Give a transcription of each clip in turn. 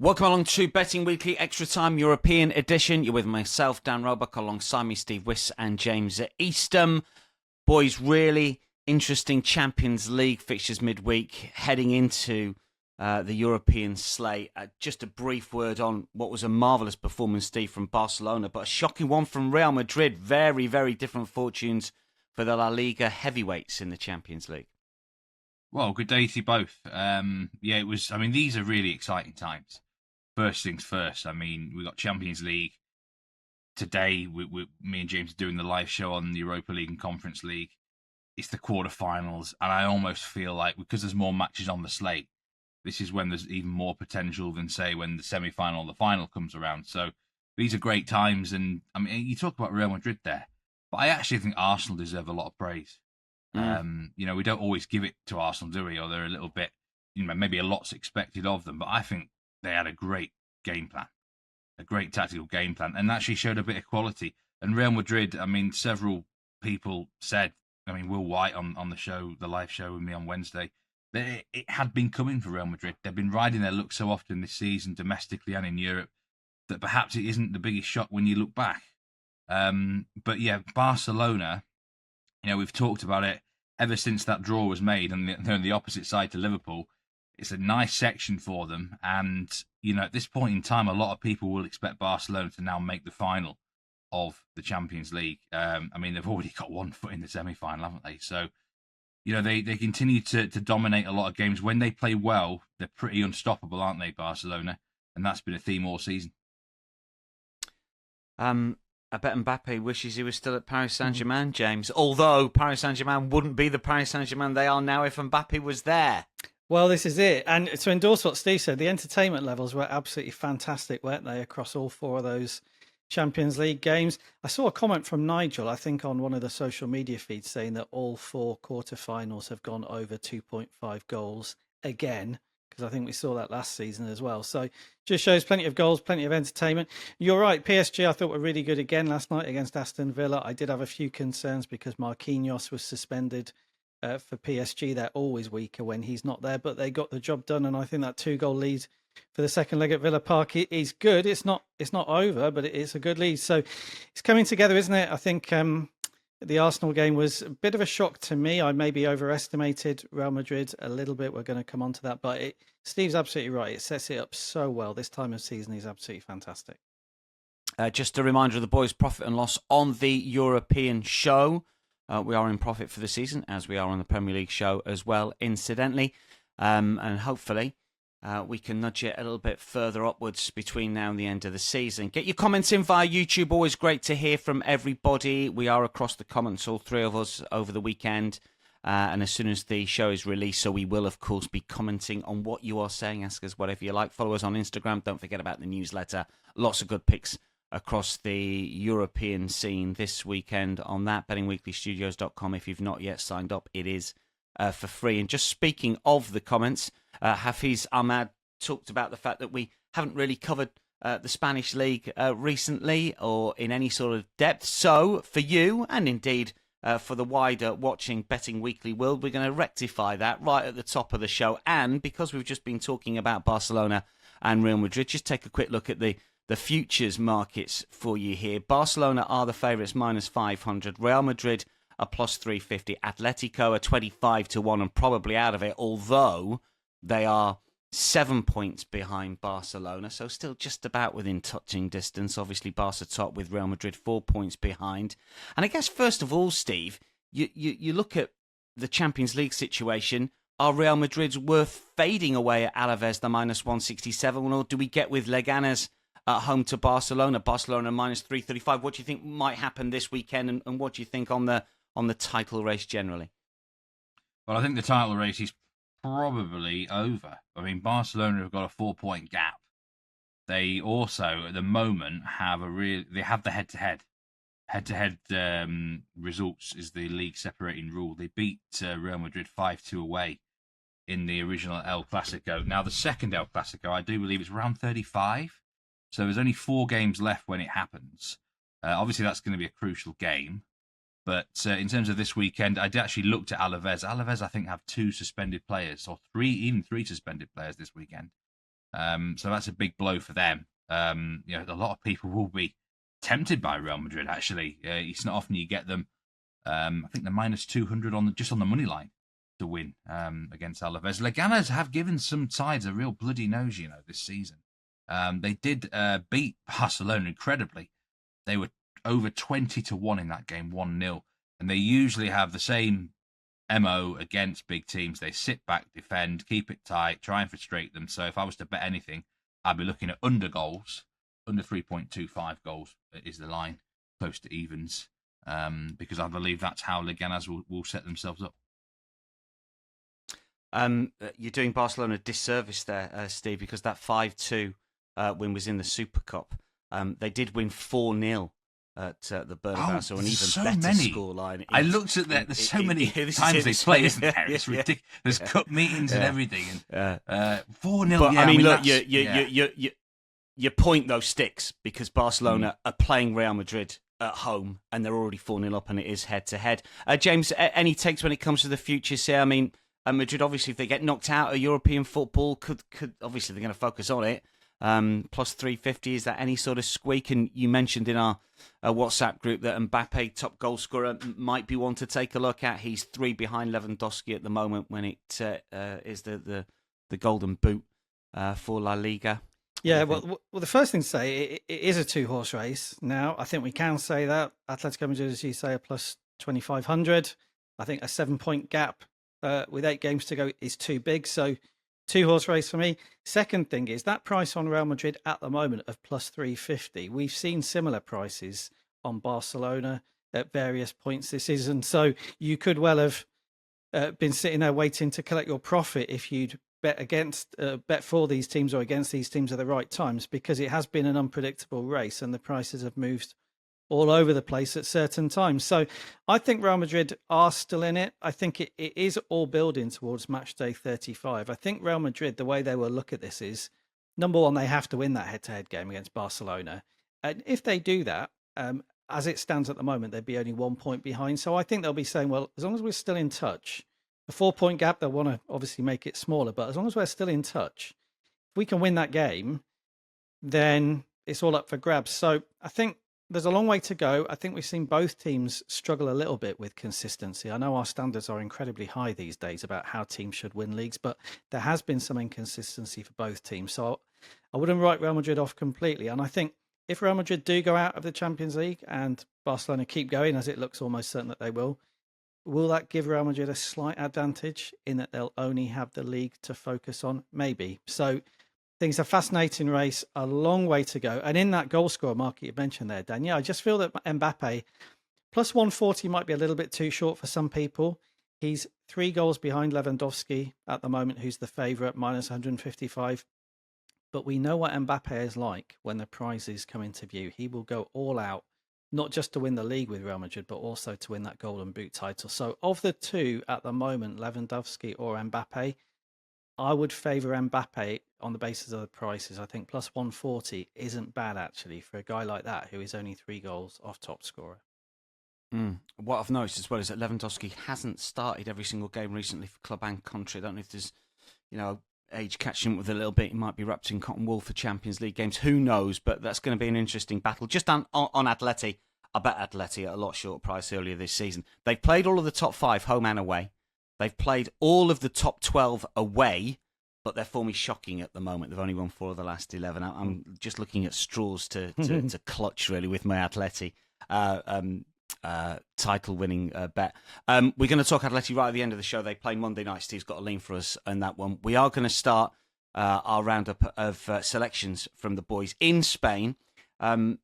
Welcome along to Betting Weekly Extra Time European Edition. You're with myself, Dan Roebuck, alongside me, Steve Wyss and James Eastham. Boys, really interesting Champions League fixtures midweek, heading into the European slate. Just a brief word on what was a marvellous performance, Steve, from Barcelona, but a shocking one from Real Madrid. Very, very different fortunes for the La Liga heavyweights in the Champions League. Well, good day to you both. It was. I mean, these are really exciting times. First things first. I mean, we got Champions League today. Me and James are doing the live show on the Europa League and Conference League. It's the quarterfinals, and I almost feel like because there's more matches on the slate, this is when there's even more potential than say when the semi-final or the final comes around. So these are great times, and I mean, you talk about Real Madrid there, but I actually think Arsenal deserve a lot of praise. We don't always give it to Arsenal, do we? Or they're a little bit, maybe a lot's expected of them, but I think they had a great game plan, a great tactical game plan, and actually showed a bit of quality. And Real Madrid, I mean, several people said, Will White on the show, the live show with me on Wednesday, that it had been coming for Real Madrid. They've been riding their luck so often this season, domestically and in Europe, that perhaps it isn't the biggest shock when you look back. But yeah, Barcelona, we've talked about it ever since that draw was made, and they're on the opposite side to Liverpool. It's a nice section for them, and at this point in time, a lot of people will expect Barcelona to now make the final of the Champions League. They've already got one foot in the semi-final, haven't they? So, they continue to dominate a lot of games. When they play well, they're pretty unstoppable, aren't they, Barcelona? And that's been a theme all season. I bet Mbappe wishes he was still at Paris Saint-Germain, James. Although Paris Saint-Germain wouldn't be the Paris Saint-Germain they are now if Mbappe was there. Well, this is it. And to endorse what Steve said, the entertainment levels were absolutely fantastic, weren't they, across all four of those Champions League games? I saw a comment from Nigel, I think, on one of the social media feeds saying that all four quarterfinals have gone over 2.5 goals again, because I think we saw that last season as well. So just shows plenty of goals, plenty of entertainment. You're right, PSG I thought were really good again last night against Aston Villa. I did have a few concerns because Marquinhos was suspended for PSG. They're always weaker when he's not there, but they got the job done, and I think that 2-goal lead for the second leg at Villa Park is good. It's not over, but it's a good lead. So it's coming together, isn't it? I think the Arsenal game was a bit of a shock to me. I maybe overestimated Real Madrid a little bit. We're going to come on to that, but Steve's absolutely right. It sets it up so well. This time of season is absolutely fantastic. Just a reminder of the boys' profit and loss on the European show. We are in profit for the season, as we are on the Premier League show as well, incidentally. And hopefully we can nudge it a little bit further upwards between now and the end of the season. Get your comments in via YouTube. Always great to hear from everybody. We are across the comments, all three of us, over the weekend. And as soon as the show is released, so we will, of course, be commenting on what you are saying. Ask us whatever you like. Follow us on Instagram. Don't forget about the newsletter. Lots of good picks across the European scene this weekend on that. bettingweeklystudios.com. If you've not yet signed up, it is for free. And just speaking of the comments, Hafiz Ahmad talked about the fact that we haven't really covered the Spanish League recently or in any sort of depth. So for you, and indeed for the wider watching Betting Weekly world, we're going to rectify that right at the top of the show. And because we've just been talking about Barcelona and Real Madrid, just take a quick look at the futures markets for you here. Barcelona are the favourites, minus 500. Real Madrid are plus 350. Atletico are 25 to 1 and probably out of it, although they are 7 points behind Barcelona, so still just about within touching distance. Obviously, Barca top with Real Madrid 4 points behind. And I guess, first of all, Steve, you look at the Champions League situation. Are Real Madrid's worth fading away at Alaves, the minus 167, or do we get with Leganes at home to Barcelona minus 335? What do you think might happen this weekend, and what do you think on the title race generally? Well, I think the title race is probably over. I mean, Barcelona have got a 4-point gap. They also, at the moment, have the head-to-head. Head-to-head results is the league separating rule. They beat Real Madrid 5-2 away in the original El Clasico. Now, the second El Clasico, I do believe it's round 35. So there's only 4 games left when it happens. Obviously, that's going to be a crucial game. But in terms of this weekend, I actually looked at Alaves. Alaves, I think, have 2 suspended players, or 3 suspended players this weekend. So that's a big blow for them. A lot of people will be tempted by Real Madrid. Actually, it's not often you get them. I think they're minus 200 on the money line to win against Alaves. Leganes have given some sides a real bloody nose, this season. They did beat Barcelona incredibly. They were over 20-1 in that game, 1-0. And they usually have the same MO against big teams. They sit back, defend, keep it tight, try and frustrate them. So if I was to bet anything, I'd be looking at under goals. Under 3.25 goals is the line, close to evens, because I believe that's how Leganes will set themselves up. You're doing Barcelona a disservice there, Steve, because that 5-2 win was in the Super Cup. They did win 4-0 at the Bernabeu, so an even better scoreline. I looked at that. There's so many times they play, isn't there? It's ridiculous. There's cup meetings and everything. And 4-0. But I mean, look, your point though sticks, because Barcelona are playing Real Madrid at home and they're already 4-0 up, and it is head to head. James, any takes when it comes to the futures here? I mean, Madrid, obviously, if they get knocked out of European football, could obviously they're going to focus on it. Plus 350, is that any sort of squeak? And you mentioned in our WhatsApp group that Mbappe, top goal scorer, might be one to take a look at. He's 3 behind Lewandowski at the moment when it is the golden boot for La Liga. Yeah, well, the first thing to say, it is a 2-horse race now. I think we can say that. Atletico Madrid, as you say, are plus 2,500. I think a 7-point gap with 8 games to go is too big. So 2-horse race for me. Second thing is that price on Real Madrid at the moment of plus 350. We've seen similar prices on Barcelona at various points this season. So you could well have been sitting there waiting to collect your profit if you'd bet for these teams or against these teams at the right times, because it has been an unpredictable race and the prices have moved all over the place at certain times. So I think Real Madrid are still in it. I think it is all building towards match day 35. I think Real Madrid, the way they will look at this is, number one, they have to win that head-to-head game against Barcelona. And if they do that, as it stands at the moment, they'd be only 1 point behind. So I think they'll be saying, well, as long as we're still in touch, a 4-point gap, they'll want to obviously make it smaller. But as long as we're still in touch, if we can win that game, then it's all up for grabs. So I think there's a long way to go. I think we've seen both teams struggle a little bit with consistency. I know our standards are incredibly high these days about how teams should win leagues, but there has been some inconsistency for both teams. So I wouldn't write Real Madrid off completely. And I think if Real Madrid do go out of the Champions League and Barcelona keep going, as it looks almost certain that they will that give Real Madrid a slight advantage in that they'll only have the league to focus on? Maybe. So I think it's a fascinating race, a long way to go. And in that goal scorer market you mentioned there, Dan, I just feel that Mbappe, plus 140 might be a little bit too short for some people. He's 3 goals behind Lewandowski at the moment, who's the favourite, minus 155. But we know what Mbappe is like when the prizes come into view. He will go all out, not just to win the league with Real Madrid, but also to win that Golden Boot title. So of the two at the moment, Lewandowski or Mbappe, I would favour Mbappe on the basis of the prices. I think plus 140 isn't bad, actually, for a guy like that who is only 3 goals off top scorer. What I've noticed as well is that Lewandowski hasn't started every single game recently for club and country. I don't know if there's, age catching up with a little bit. He might be wrapped in cotton wool for Champions League games. Who knows? But that's going to be an interesting battle. Just on Atleti, I bet Atleti at a lot shorter price earlier this season. They've played all of the top 5 home and away. They've played all of the top 12 away, but their form is shocking at the moment. They've only won 4 of the last 11. I'm just looking at straws to clutch, really, with my Atleti title-winning bet. We're going to talk Atleti right at the end of the show. They play Monday night. Steve's got a lean for us on that one. We are going to start our roundup of selections from the boys in Spain. Real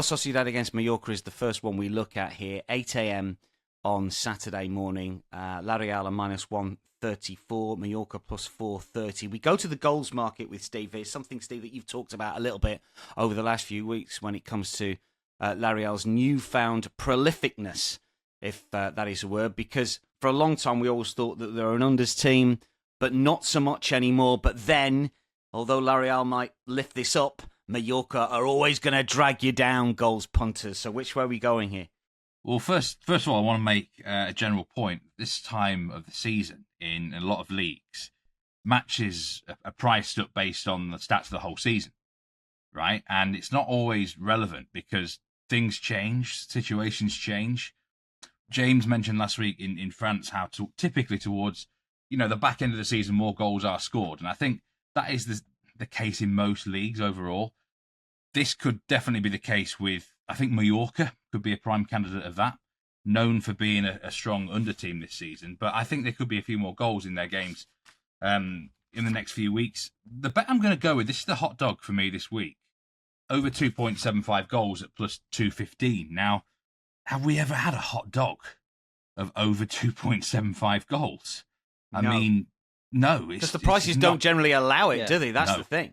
Sociedad against Mallorca is the first one we look at here. 8 a.m. on Saturday morning. La Real minus 134, Mallorca plus 430. We go to the goals market with Steve. It's something, Steve, that you've talked about a little bit over the last few weeks when it comes to La Real's newfound prolificness, if that is a word, because for a long time we always thought that they're an unders team, but not so much anymore. But then, although La Real might lift this up, Mallorca are always going to drag you down, goals punters. So which way are we going here? Well, first of all, I want to make a general point. This time of the season, in a lot of leagues, matches are priced up based on the stats of the whole season, right? And it's not always relevant because things change, situations change. James mentioned last week in France how typically towards, the back end of the season, more goals are scored. And I think that is the case in most leagues overall. This could definitely be the case with, I think Mallorca could be a prime candidate of that, known for being a strong under team this season. But I think there could be a few more goals in their games in the next few weeks. The bet I'm going to go with, this is the hot dog for me this week, over 2.75 goals at plus 215. Now, have we ever had a hot dog of over 2.75 goals? I mean, no. Because the prices don't generally allow it, do they? That's the thing.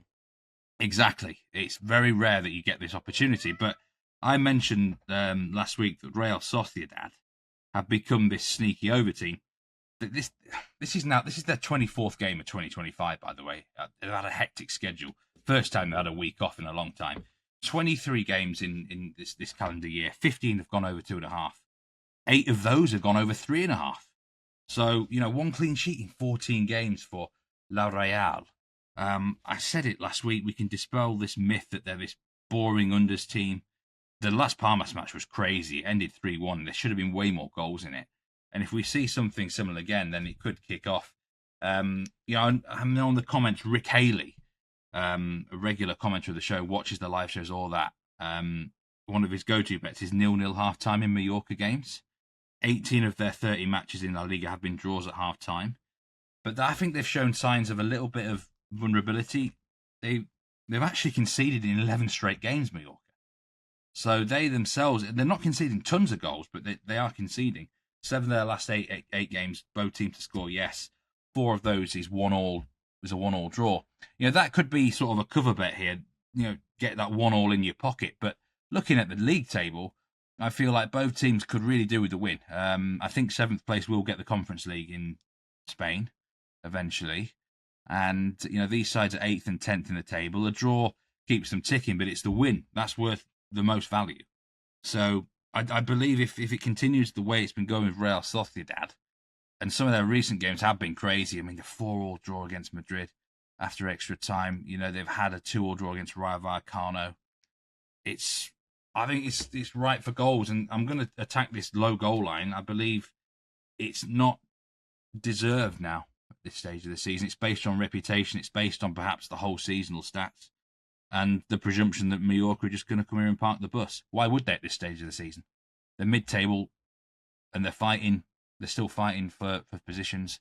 Exactly. It's very rare that you get this opportunity. But I mentioned last week that Real Sociedad have become this sneaky over team. This is their 24th game of 2025, by the way. They've had a hectic schedule. First time they had a week off in a long time. 23 games in this calendar year. 15 have gone over 2.5. 8 of those have gone over 3.5. So, one clean sheet in 14 games for La Real. I said it last week, we can dispel this myth that they're this boring unders team. The Las Palmas match was crazy. It ended 3-1. There should have been way more goals in it. And if we see something similar again, then it could kick off. On the comments, Rick Haley, a regular commenter of the show, watches the live shows, all that. One of his go-to bets is 0-0 half-time in Mallorca games. 18 of their 30 matches in LaLiga have been draws at half-time. But I think they've shown signs of a little bit of vulnerability. They've actually conceded in 11 straight games, Mallorca. So they themselves, they're not conceding tons of goals, but they are conceding. 7 of their last eight games, both teams to score, yes. 4 of those is a 1-1 draw. That could be sort of a cover bet here. Get that 1-1 in your pocket. But looking at the league table, I feel like both teams could really do with the win. I think 7th place will get the Conference League in Spain eventually. And, these sides are 8th and 10th in the table. A draw keeps them ticking, but it's the win that's worth the most value. So I believe if it continues the way it's been going with Real Sociedad, and some of their recent games have been crazy. I mean, the 4-4 draw against Madrid after extra time. They've had a 2-2 draw against Rayo Vallecano. I think it's right for goals, and I'm going to attack this low goal line. I believe it's not deserved now at this stage of the season. It's based on reputation. It's based on perhaps the whole seasonal stats and the presumption that Mallorca are just going to come here and park the bus. Why would they at this stage of the season? They're mid-table and they're fighting. They're still fighting for positions,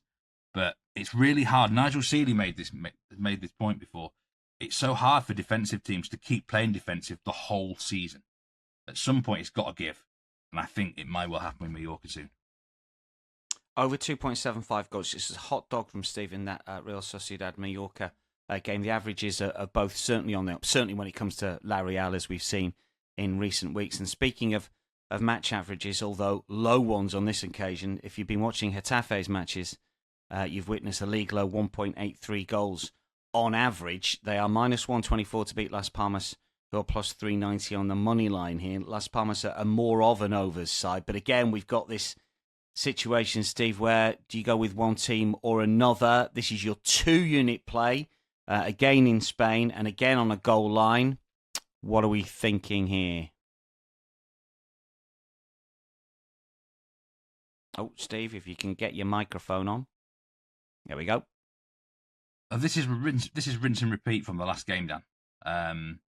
but it's really hard. Nigel Seeley made this point before. It's so hard for defensive teams to keep playing defensive the whole season. At some point, it's got to give, and I think it might well happen with Mallorca soon. Over 2.75 goals. This is a hot dog from Steve in that Real Sociedad Mallorca game. The averages are both certainly on the up, certainly when it comes to La Real, as we've seen in recent weeks. And speaking of match averages, although low ones on this occasion, if you've been watching Getafe's matches, you've witnessed a league low 1.83 goals on average. They are minus 124 to beat Las Palmas, who are plus 390 on the money line here. Las Palmas are more of an overs side, but again, we've got this situation, Steve, where do you go with one team or another? This is your 2-unit play, again in Spain, and again on a goal line. What are we thinking here? Oh, Steve, if you can get your microphone on. There we go. This is rinse and repeat from the last game, Dan.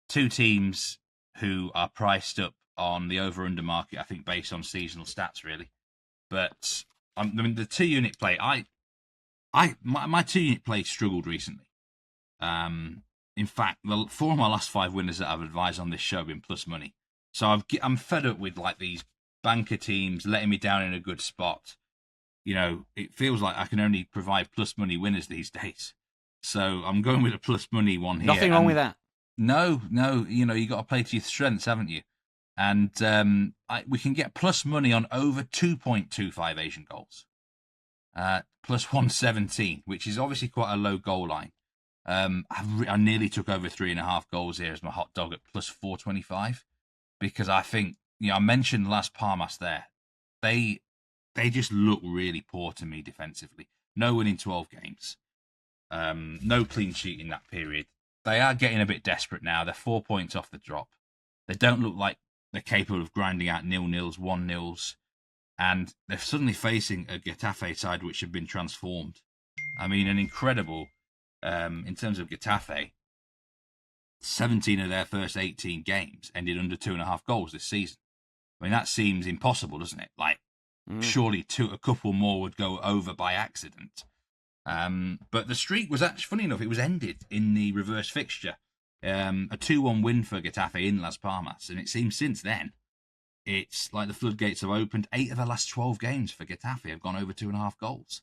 2 teams who are priced up on the over-under market, I think, based on seasonal stats, really. But the 2-unit play, my 2-unit play struggled recently. In fact, 4 of my last 5 winners that I've advised on this show have been plus money. So I'm fed up with these banker teams letting me down in a good spot. It feels like I can only provide plus money winners these days. So I'm going with a plus money one here. Nothing wrong with that. No, you got to play to your strengths, haven't you? And we can get plus money on over 2.25 Asian goals. Plus 117, which is obviously quite a low goal line. I nearly took over 3.5 goals here as my hot dog at plus 425, because I think, I mentioned Las Palmas there. They just look really poor to me defensively. No win in 12 games. No clean sheet in that period. They are getting a bit desperate now. They're 4 points off the drop. They don't look like they're capable of grinding out 0-0s, 1-0s. And they're suddenly facing a Getafe side which have been transformed. I mean, an incredible, in terms of Getafe, 17 of their first 18 games ended under 2.5 goals this season. I mean, that seems impossible, doesn't it? Like, surely a couple more would go over by accident. But the streak was actually, funny enough, it was ended in the reverse fixture. A 2-1 win for Getafe in Las Palmas. And it seems since then, it's like the floodgates have opened. 8 of the last 12 games for Getafe have gone over 2.5 goals.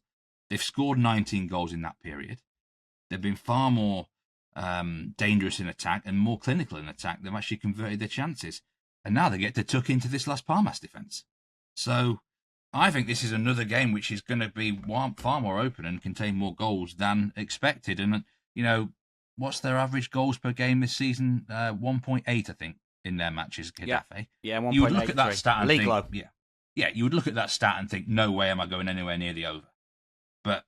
They've scored 19 goals in that period. They've been far more dangerous in attack and more clinical in attack. They've actually converted their chances. And now they get to tuck into this Las Palmas defence. So I think this is another game which is going to be far more open and contain more goals than expected. And, you know, what's their average goals per game this season? 1.8, I think, in their matches, Getafe. Yeah, 1.8. You would look at that stat and League think, low. yeah, you would look at that stat and think, no way am I going anywhere near the over. But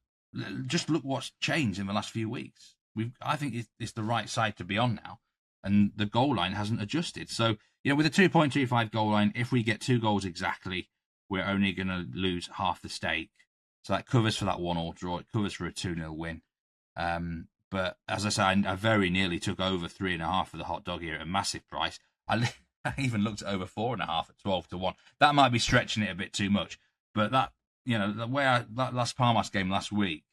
just look what's changed in the last few weeks. I think it's the right side to be on now, and the goal line hasn't adjusted. So, you know, with a 2.25 goal line, if we get 2 goals exactly, we're only going to lose half the stake. So that covers for that 1-1 draw. It covers for a 2-0 win. But as I said, I very nearly took over 3.5 for the hot dog here at a massive price. I even looked at over 4.5 at 12-1. That might be stretching it a bit too much. But that, you know, that Las Palmas game last week,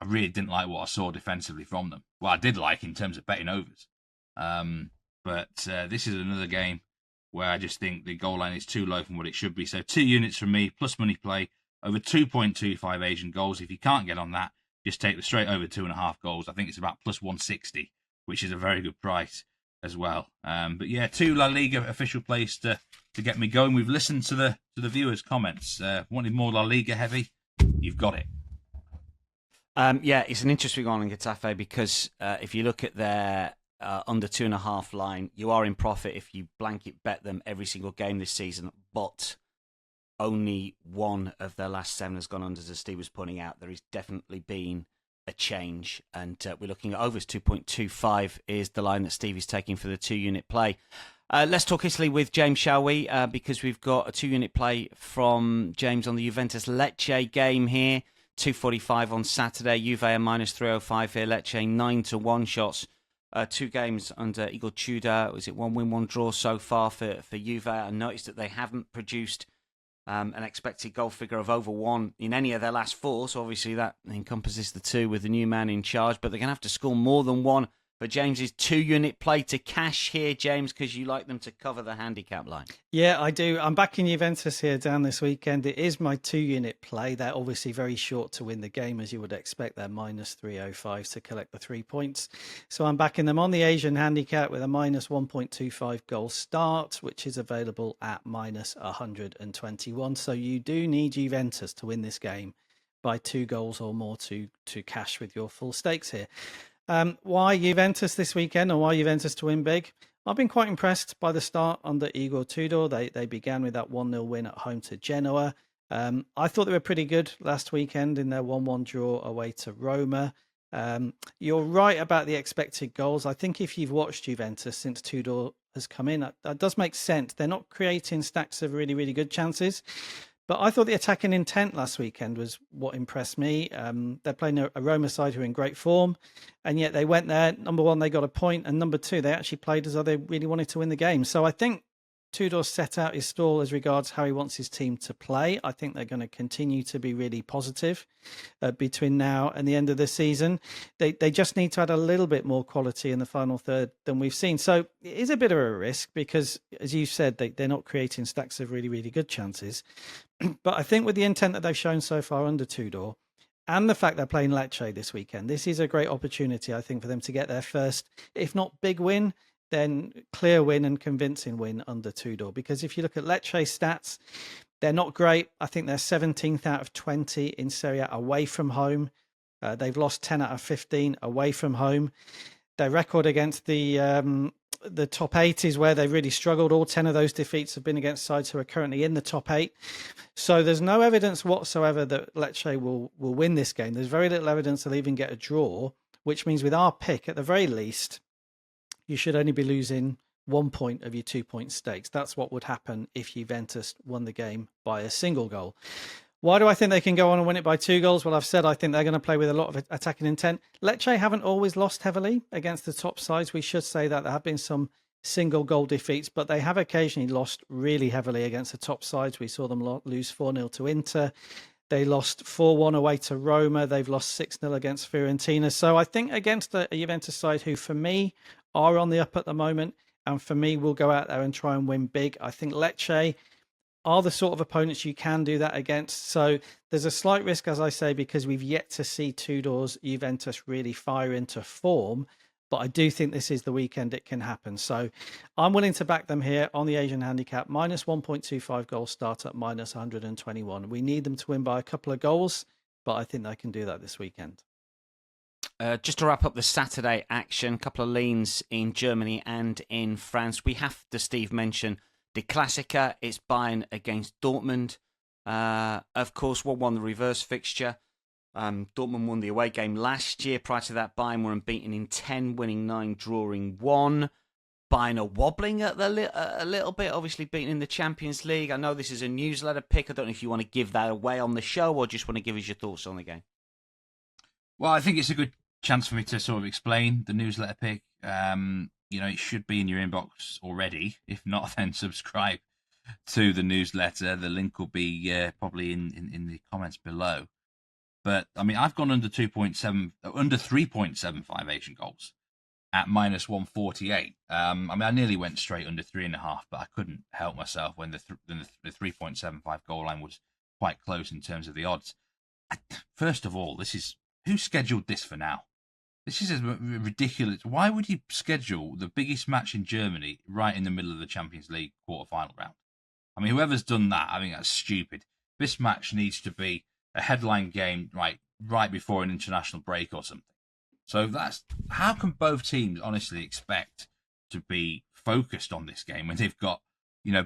I really didn't like what I saw defensively from them. Well, I did like in terms of betting overs. But this is another game where I just think the goal line is too low from what it should be. So 2 units from me, plus money play, over 2.25 Asian goals. If you can't get on that, just take the straight over 2.5 goals. I think it's about plus 160, which is a very good price as well. But yeah, 2 La Liga official plays to get me going. We've listened to the viewers' comments. Wanted more La Liga heavy? You've got it. Yeah, it's an interesting one on Getafe because if you look at their under 2.5 line, you are in profit if you blanket bet them every single game this season, but only 1 of their last 7 has gone under, as Steve was pointing out. There has definitely been a change, and we're looking at overs. 2.25 is the line that Steve is taking for the 2-unit play. Let's talk Italy with James, shall we? Because we've got a 2-unit play from James on the Juventus Lecce game here. 2.45 on Saturday. Juve are minus 3.05 here. Lecce 9-1 shots. 2 games under Igor Tudor. Was it 1 win, 1 draw so far for Juve? I noticed that they haven't produced an expected goal figure of over 1 in any of their last 4. So obviously that encompasses the 2 with the new man in charge. But they're going to have to score more than 1 for James's 2-unit play to cash here, James, because you like them to cover the handicap line. Yeah, I do. I'm backing Juventus here down this weekend. It is my 2-unit play. They're obviously very short to win the game, as you would expect. They're minus 3.05 to collect the 3 points. So I'm backing them on the Asian handicap with a minus 1.25 goal start, which is available at minus 121. So you do need Juventus to win this game by 2 goals or more to cash with your full stakes here. Why Juventus this weekend, or why Juventus to win big? I've been quite impressed by the start under Igor Tudor. They began with that 1-0 win at home to Genoa. I thought they were pretty good last weekend in their 1-1 draw away to Roma. You're right about the expected goals. I think if you've watched Juventus since Tudor has come in, that does make sense. They're not creating stacks of really, really good chances. But I thought the attacking intent last weekend was what impressed me. They're playing a Roma side who are in great form, and yet they went there. Number 1, they got a point, and number 2, they actually played as though they really wanted to win the game. So I think Tudor set out his stall as regards how he wants his team to play. I think they're going to continue to be really positive between now and the end of the season. They just need to add a little bit more quality in the final third than we've seen. So it is a bit of a risk because, as you said, they're not creating stacks of really, really good chances. But I think with the intent that they've shown so far under Tudor and the fact they're playing Lecce this weekend, this is a great opportunity, I think, for them to get their first, if not big win, then clear win and convincing win under Tudor. Because if you look at Lecce's stats, they're not great. I think they're 17th out of 20 in Serie A away from home. They've lost 10 out of 15 away from home. Their record against the The top 8 is where they've really struggled. All 10 of those defeats have been against sides who are currently in the top 8. So there's no evidence whatsoever that Lecce will win this game. There's very little evidence they'll even get a draw, which means with our pick, at the very least, you should only be losing 1 point of your 2-point stakes. That's what would happen if Juventus won the game by a single goal. Why do I think they can go on and win it by 2 goals? Well, I've said I think they're going to play with a lot of attacking intent. Lecce haven't always lost heavily against the top sides. We should say that there have been some single goal defeats, but they have occasionally lost really heavily against the top sides. We saw them lose 4-0 to Inter. They lost 4-1 away to Roma. They've lost 6-0 against Fiorentina. So I think against a Juventus side who, for me, are on the up at the moment, and for me, will go out there and try and win big. I think Lecce are the sort of opponents you can do that against. So there's a slight risk, as I say, because we've yet to see Tudor's Juventus really fire into form. But I do think this is the weekend it can happen. So I'm willing to back them here on the Asian handicap. Minus 1.25 goals start at minus 121. We need them to win by a couple of goals, but I think they can do that this weekend. Just to wrap up the Saturday action, a couple of leans in Germany and in France. We have to, Steve, mention the Klassiker. It's Bayern against Dortmund. Of course, 1-1 the reverse fixture. Dortmund won the away game last year. Prior to that, Bayern were unbeaten in 10, winning 9, drawing 1. Bayern are wobbling at a little bit, obviously beaten in the Champions League. I know this is a newsletter pick. I don't know if you want to give that away on the show or just want to give us your thoughts on the game. Well, I think it's a good chance for me to sort of explain the newsletter pick. It should be in your inbox already. If not, then subscribe to the newsletter. The link will be probably in the comments below. But I mean, I've gone under 3.75 Asian goals at minus 148. I nearly went straight under 3.5, but I couldn't help myself when the 3.75 goal line was quite close in terms of the odds. First of all, who scheduled this for now? This is ridiculous. Why would you schedule the biggest match in Germany right in the middle of the Champions League quarter-final round? I mean, whoever's done that, I think that's stupid. This match needs to be a headline game right before an international break or something. So how can both teams honestly expect to be focused on this game when they've got,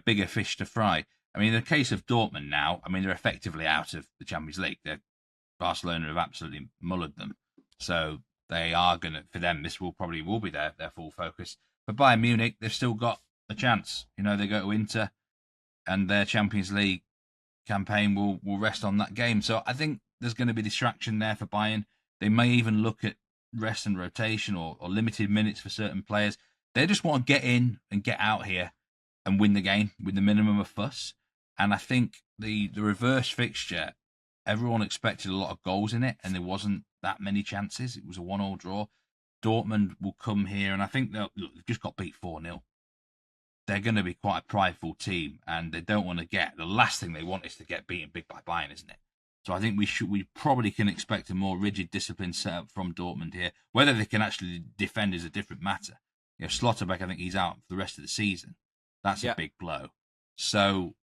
bigger fish to fry? I mean, in the case of Dortmund now, I mean, they're effectively out of the Champions League. Barcelona have absolutely mullered them. So they are going to, for them, this will be their full focus. But Bayern Munich, they've still got a chance. They go to Inter and their Champions League campaign will rest on that game. So I think there's going to be distraction there for Bayern. They may even look at rest and rotation or limited minutes for certain players. They just want to get in and get out here and win the game with the minimum of fuss. And I think the reverse fixture, everyone expected a lot of goals in it, and there wasn't that many chances. It was a 1-1 draw. Dortmund will come here, and I think they've just got beat 4-0. They're going to be quite a prideful team, and they don't want to the last thing they want is to get beaten big by Bayern, isn't it? So I think we probably can expect a more rigid discipline setup from Dortmund here. Whether they can actually defend is a different matter. Schlotterbeck, I think he's out for the rest of the season. That's a big blow. So,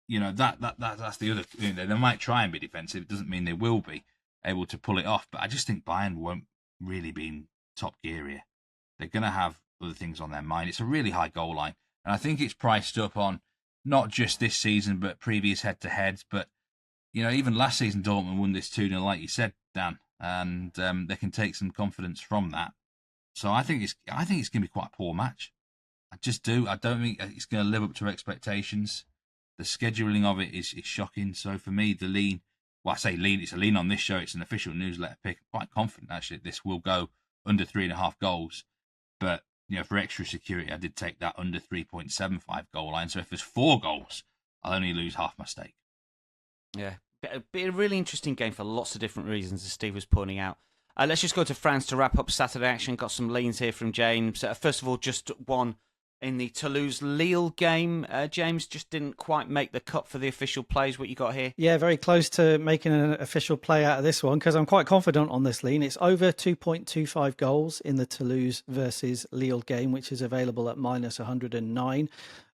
that's the other thing. They might try and be defensive. It doesn't mean they will be able to pull it off. But I just think Bayern won't really be in top gear here. They're going to have other things on their mind. It's a really high goal line. And I think it's priced up on not just this season, but previous head-to-heads. But, even last season, Dortmund won this 2-0, like you said, Dan. And they can take some confidence from that. So I think it's going to be quite a poor match. I just do. I don't think it's going to live up to expectations. The scheduling of it is shocking. So for me, the lean, I say lean, it's a lean on this show. It's an official newsletter pick. I'm quite confident, actually, this will go under 3.5 goals. But, for extra security, I did take that under 3.75 goal line. So if there's 4 goals, I'll only lose half my stake. Yeah, be a really interesting game for lots of different reasons, as Steve was pointing out. Let's just go to France to wrap up Saturday action. Got some leans here from James. First of all, just one in the Toulouse-Lille game. James just didn't quite make the cut for the official plays. What you got here? Yeah, very close to making an official play out of this one because I'm quite confident on this lean. It's over 2.25 goals in the Toulouse versus Lille game, which is available at minus 109.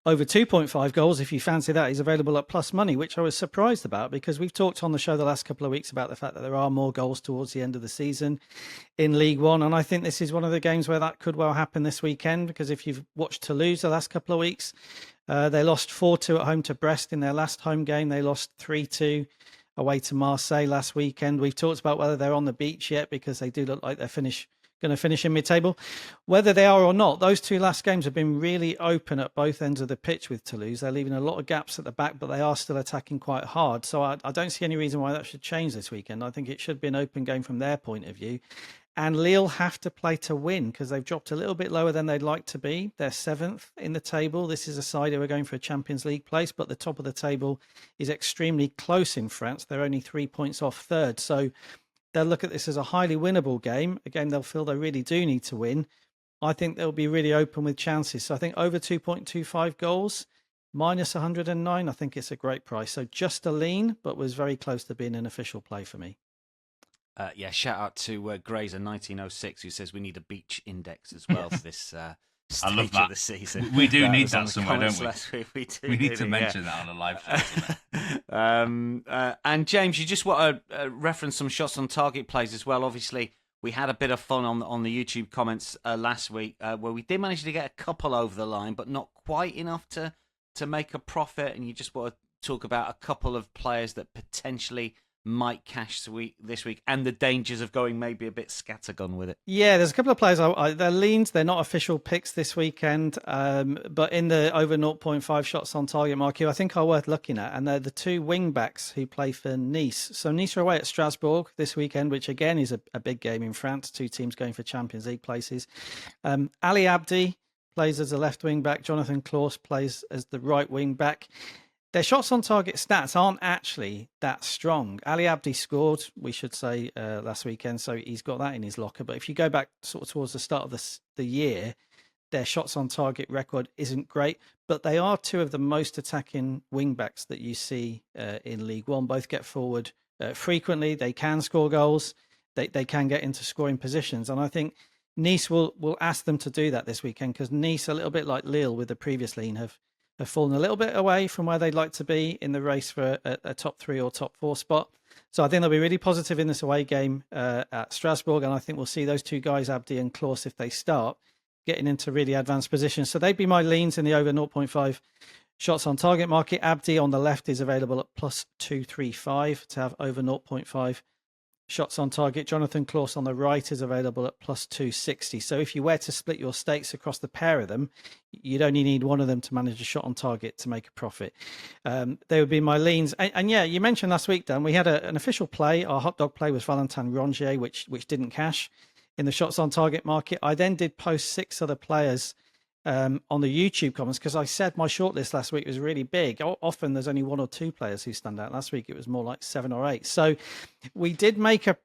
over 2.5 goals, if you fancy that, is available at plus money, which I was surprised about because we've talked on the show the last couple of weeks about the fact that there are more goals towards the end of the season in League One. And I think this is one of the games where that could well happen this weekend, because if you've watched Toulouse the last couple of weeks, they lost 4-2 at home to Brest in their last home game. They lost 3-2 away to Marseille last weekend. We've talked about whether they're on the beach yet, because they do look like they're going to finish in mid-table. Whether they are or not, those two last games have been really open at both ends of the pitch with Toulouse. They're leaving a lot of gaps at the back, but they are still attacking quite hard. So I don't see any reason why that should change this weekend. I think it should be an open game from their point of view. And Lille have to play to win, because they've dropped a little bit lower than they'd like to be. They're 7th in the table. This is a side who are going for a Champions League place, but the top of the table is extremely close in France. They're only 3 points off third. So they'll look at this as a highly winnable game. Again, they'll feel they really do need to win. I think they'll be really open with chances. So I think over 2.25 goals, minus 109, I think it's a great price. So just a lean, but was very close to being an official play for me. Shout out to Grazer 1906, who says we need a beach index as well for this stage I love that. of the season. We do need that somewhere, don't we? We need to mention that on a live show. And James, you just want to reference some shots on target plays as well. Obviously, we had a bit of fun on the YouTube comments last week where we did manage to get a couple over the line, but not quite enough to make a profit. And you just want to talk about a couple of players that potentially might cash this week, and the dangers of going maybe a bit scattergun with it. Yeah, there's a couple of players. They're leans. They're not official picks this weekend, but in the over 0.5 shots on target market, I think are worth looking at. And they're the two wing backs who play for Nice. So Nice are away at Strasbourg this weekend, which again is a big game in France. Two teams going for Champions League places. Ali Abdi plays as a left wing back. Jonathan Klaus plays as the right wing back. Their shots on target stats aren't actually that strong. Ali Abdi scored, we should say, last weekend, so he's got that in his locker. But if you go back sort of towards the start of the year, their shots on target record isn't great. But they are two of the most attacking wing backs that you see in League One. Both get forward frequently. They can score goals. They can get into scoring positions. And I think Nice will ask them to do that this weekend, because Nice, a little bit like Lille with the previous lean, have fallen a little bit away from where they'd like to be in the race for a top 3 or top 4 spot. So I think they'll be really positive in this away game at Strasbourg. And I think we'll see those two guys, Abdi and Klaus, if they start, getting into really advanced positions. So they'd be my leans in the over 0.5 shots on target market. Abdi on the left is available at plus 235 to have over 0.5 shots on target. Jonathan Klaus on the right is available at plus 260. So if you were to split your stakes across the pair of them, you'd only need one of them to manage a shot on target to make a profit. They would be my leans. And yeah, you mentioned last week, Dan, we had an official play. Our hot dog play was Valentin Rongier, which didn't cash in the shots on target market. I then did post 6 other players on the YouTube comments, because I said my shortlist last week was really big. Often there's only 1 or 2 players who stand out. Last week it was more like 7 or 8. So we did make a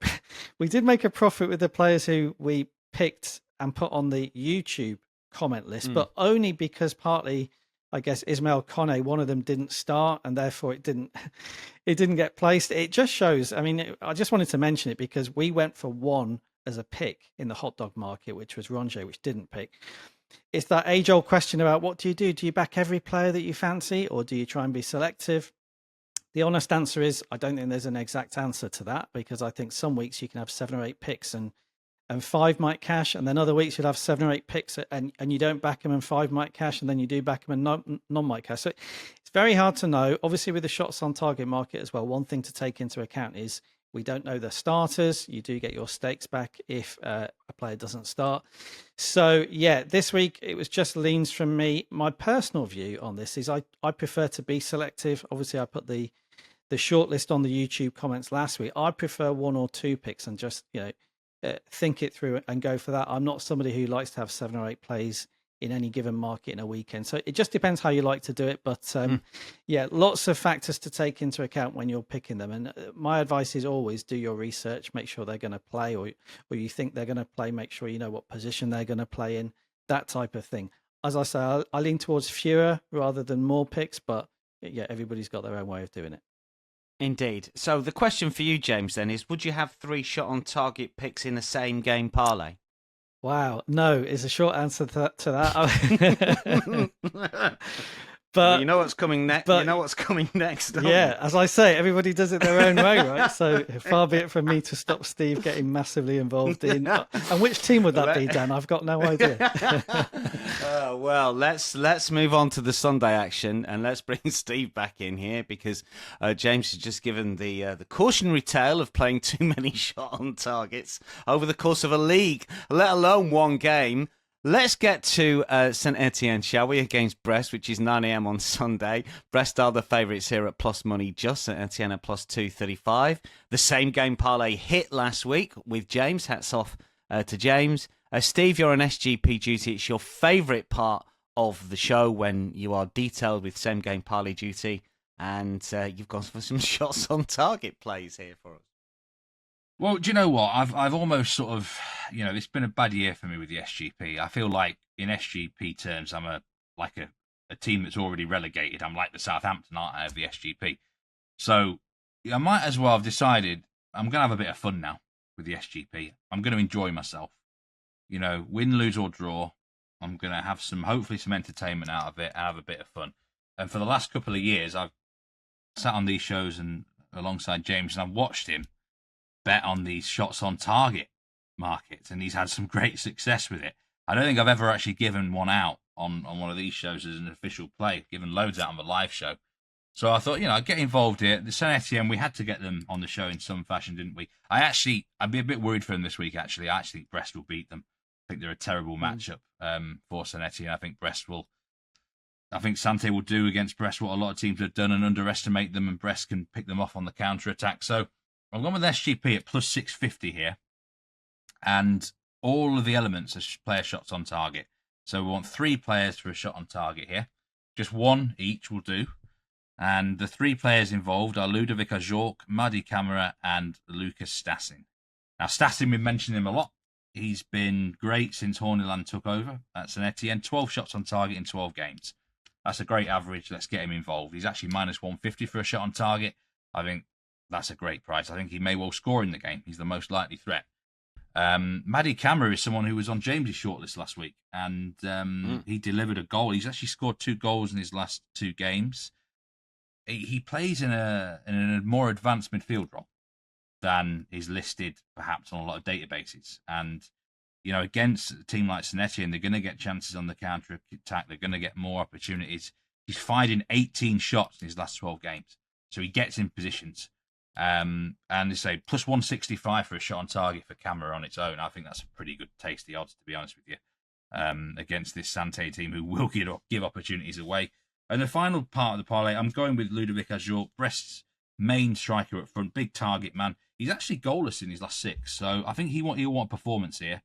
profit with the players who we picked and put on the YouTube comment list, but only because partly, I guess, Ismail Kone, one of them didn't start, and therefore it didn't get placed. It just shows. I mean, I just wanted to mention it because we went for one as a pick in the hot dog market, which was Rongier, which didn't pick. It's that age-old question about what do you do? Do you back every player that you fancy, or do you try and be selective? The honest answer is I don't think there's an exact answer to that, because I think some weeks you can have 7 or 8 picks and 5 might cash, and then other weeks you'll have 7 or 8 picks and you don't back them and 5 might cash, and then you do back them and none might cash. So it's very hard to know. Obviously, with the shots on target market as well, one thing to take into account is we don't know the starters. You do get your stakes back if a player doesn't start. So, yeah, this week it was just leans from me. My personal view on this is I prefer to be selective. Obviously, I put the shortlist on the YouTube comments last week. I prefer 1 or 2 picks and just, think it through and go for that. I'm not somebody who likes to have 7 or 8 plays in any given market in a weekend. So it just depends how you like to do it. But yeah, lots of factors to take into account when you're picking them. And my advice is always do your research, make sure they're going to play, or you think they're going to play, make sure you know what position they're going to play in, that type of thing. As I say, I lean towards fewer rather than more picks, but yeah, everybody's got their own way of doing it. Indeed. So the question for you, James, then is, would you have 3 shot on target picks in the same game parlay? Wow. No is a short answer to that. Well, But you know what's coming next. You but know what's coming next, don't yeah, you? as I say, everybody does it their own way, right? So far be it from me to stop Steve getting massively involved in. And which team would that be, Dan? I've got no idea. Well, let's move on to the Sunday action, and let's bring Steve back in here because James has just given the cautionary tale of playing too many shot on targets over the course of a league, let alone one game. Let's get to St Etienne, shall we, against Brest, which is 9 a.m. on Sunday. Brest are the favourites here at plus money just, St Etienne at plus 235. The same game parlay hit last week with James. Hats off to James. Steve, you're on SGP duty. It's your favourite part of the show when you are detailed with same game parlay duty, and you've gone for some shots on target plays here for us. Well, do you know what? I've almost sort of, it's been a bad year for me with the SGP. I feel like in SGP terms, I'm a team that's already relegated. I'm like the Southampton, aren't I, of the SGP? So I might as well have decided I'm going to have a bit of fun now with the SGP. I'm going to enjoy myself. Win, lose or draw. I'm going to have hopefully some entertainment out of it and have a bit of fun. And for the last couple of years, I've sat on these shows and alongside James, and I've watched him bet on these shots on target markets, and he's had some great success with it. I don't think I've ever actually given one out on one of these shows as an official play, given loads out on the live show. So I thought, I'd get involved here. The St Etienne, we had to get them on the show in some fashion, didn't we? I'd be a bit worried for them this week, actually. I actually think Brest will beat them. I think they're a terrible matchup for St Etienne. I think Sante will do against Brest what a lot of teams have done and underestimate them, and Brest can pick them off on the counter-attack. So I've gone with SGP at plus 650 here, and all of the elements are player shots on target. So we want 3 players for a shot on target here. Just 1 each will do. And the 3 players involved are Ludovic Ajorc, Mady Camara, and Lucas Stassin. Now, Stassin, we've mentioned him a lot. He's been great since Horneland took over at St Etienne. 12 shots on target in 12 games. That's a great average. Let's get him involved. He's actually minus 150 for a shot on target. I think that's a great price. I think he may well score in the game. He's the most likely threat. Mady Camara is someone who was on James's shortlist last week, and he delivered a goal. He's actually scored 2 goals in his last 2 games. He plays in a more advanced midfield role than is listed perhaps on a lot of databases. And, against a team like St Etienne, they're going to get chances on the counter-attack. They're going to get more opportunities. He's fired in 18 shots in his last 12 games. So he gets in positions. And they say plus 165 for a shot on target for Camara on its own. I think that's a pretty good tasty odds, to be honest with you, against this Sante team who will give opportunities away. And the final part of the parlay, I'm going with Ludovic Ajorc, Brest's main striker up front, big target man. He's actually goalless in his last 6, so I think he'll want performance here.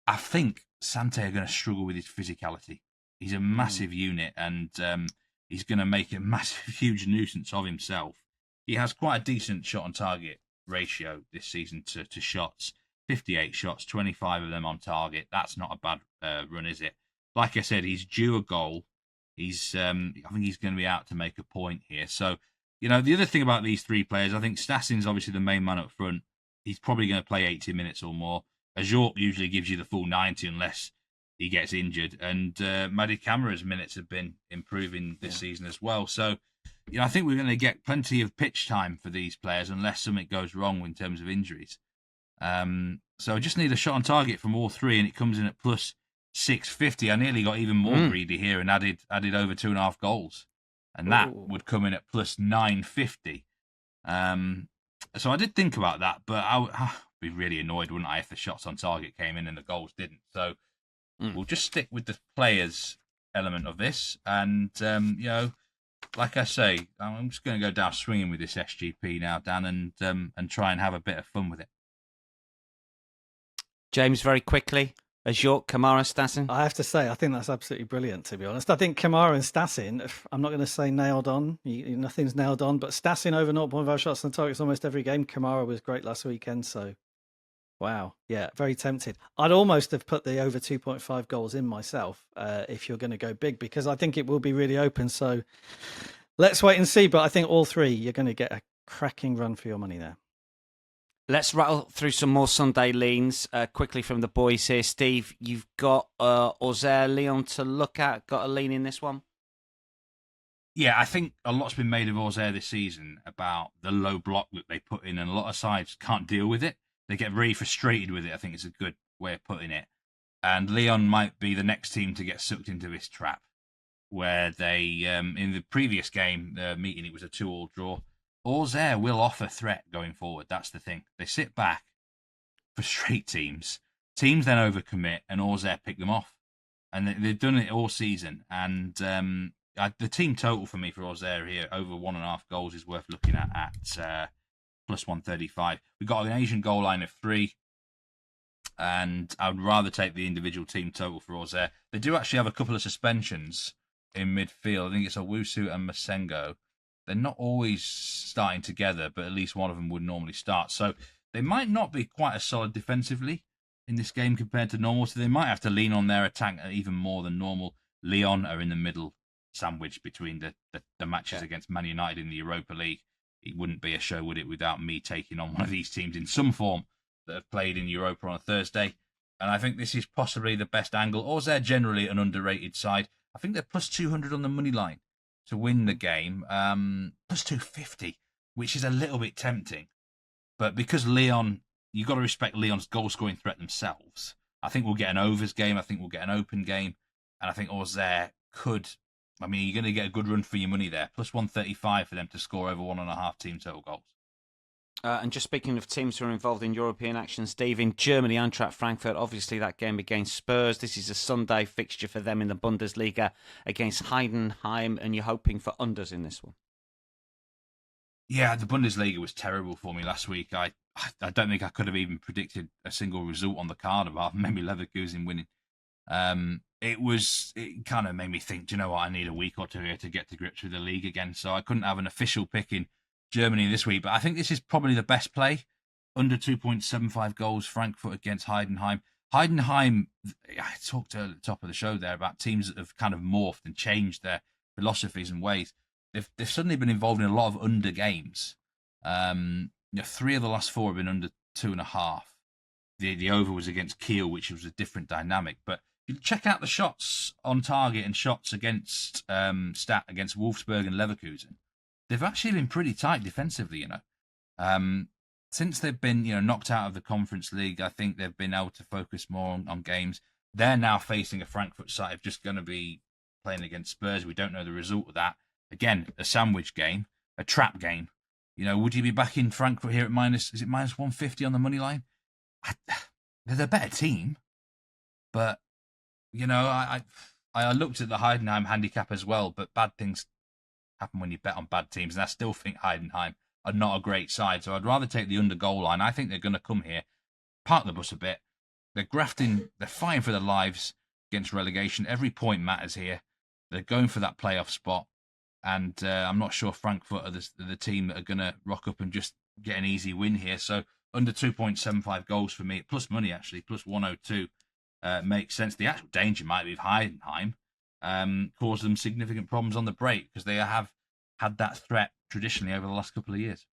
I think Sante are going to struggle with his physicality. He's a massive unit, and he's going to make a massive, huge nuisance of himself. He has quite a decent shot on target ratio this season to shots. 58 shots, 25 of them on target. That's not a bad run, is it? Like I said, he's due a goal. I think he's going to be out to make a point here. So, the other thing about these 3 players, I think Stassin's obviously the main man up front. He's probably going to play 80 minutes or more. Ajorc usually gives you the full 90 unless he gets injured. And Mady Camara's minutes have been improving this season as well. So, I think we're going to get plenty of pitch time for these players unless something goes wrong in terms of injuries. So I just need a shot on target from all 3, and it comes in at plus 650. I nearly got even more greedy here and added over 2.5 goals, and that would come in at plus 950. So I did think about that, but I'd be really annoyed, wouldn't I, if the shots on target came in and the goals didn't. So we'll just stick with the players element of this, and like I say, I'm just going to go down swinging with this SGP now, Dan, and try and have a bit of fun with it. James, very quickly, Ajorc, Camara, Stassin? I have to say, I think that's absolutely brilliant, to be honest. I think Camara and Stassin, I'm not going to say nailed on. Nothing's nailed on, but Stassin over 0.5 shots on targets almost every game. Camara was great last weekend, so wow. Yeah, very tempted. I'd almost have put the over 2.5 goals in myself if you're going to go big, because I think it will be really open. So let's wait and see. But I think all 3, you're going to get a cracking run for your money there. Let's rattle through some more Sunday leans quickly from the boys here. Steve, you've got Auxerre Lyon to look at. Got a lean in this one? Yeah, I think a lot's been made of Auxerre this season about the low block that they put in, and a lot of sides can't deal with it. They get really frustrated with it, I think is a good way of putting it. And Lyon might be the next team to get sucked into this trap, where they, in the previous game, meeting, it was a 2-2 draw. Auxerre will offer threat going forward. That's the thing. They sit back, frustrate teams. Teams then overcommit, and Auxerre pick them off. And they've done it all season. And the team total for me for Auxerre here, over 1.5 goals, is worth looking at plus 135. We've got an Asian goal line of 3. And I would rather take the individual team total for Auxerre. They do actually have a couple of suspensions in midfield. I think it's Owusu and Masengo. They're not always starting together, but at least one of them would normally start. So they might not be quite as solid defensively in this game compared to normal. So they might have to lean on their attack even more than normal. Lyon are in the middle, sandwiched between the matches against Man United in the Europa League. It wouldn't be a show, would it, without me taking on one of these teams in some form that have played in Europa on a Thursday. And I think this is possibly the best angle. Auxerre generally an underrated side. I think they're plus 200 on the money line to win the game, plus 250, which is a little bit tempting. But because Lyon, you've got to respect Lyon's goal-scoring threat themselves. I think we'll get an overs game. I think we'll get an open game. And I think Auxerre could, I mean, you're going to get a good run for your money there. Plus 135 for them to score over 1.5 team total goals. And just speaking of teams who are involved in European action, Steve, in Germany, Eintracht Frankfurt, obviously that game against Spurs. This is a Sunday fixture for them in the Bundesliga against Heidenheim, and you're hoping for unders in this one. Yeah, the Bundesliga was terrible for me last week. I don't think I could have even predicted a single result on the card apart from maybe Leverkusen winning. It kind of made me think, do you know what, I need a week or two here to get to grips with the league again. So I couldn't have an official pick in Germany this week, but I think this is probably the best play. Under 2.75 goals, Frankfurt against Heidenheim. Heidenheim, I talked at the top of the show there about teams that have kind of morphed and changed their philosophies and ways. They've suddenly been involved in a lot of under games. 3 of the last 4 have been under 2.5. The over was against Kiel, which was a different dynamic. But you check out the shots on target and shots against stat against Wolfsburg and Leverkusen. They've actually been pretty tight defensively, Since they've been, knocked out of the Conference League, I think they've been able to focus more on games. They're now facing a Frankfurt side of just going to be playing against Spurs. We don't know the result of that. Again, a sandwich game, a trap game. Would you be back in Frankfurt here at minus 150 on the money line? They're the better team. But, I looked at the Heidenheim handicap as well, but bad things happen when you bet on bad teams, and I still think Heidenheim are not a great side, so I'd rather take the under goal line. I think they're going to come here, park the bus a bit. They're grafting, they're fighting for their lives against relegation. Every point matters here. They're going for that playoff spot, and I'm not sure Frankfurt are the team that are going to rock up and just get an easy win here. So under 2.75 goals for me, plus money actually, plus 102 makes sense. The actual danger might be if Heidenheim cause them significant problems on the break, because they have had that threat traditionally over the last couple of years.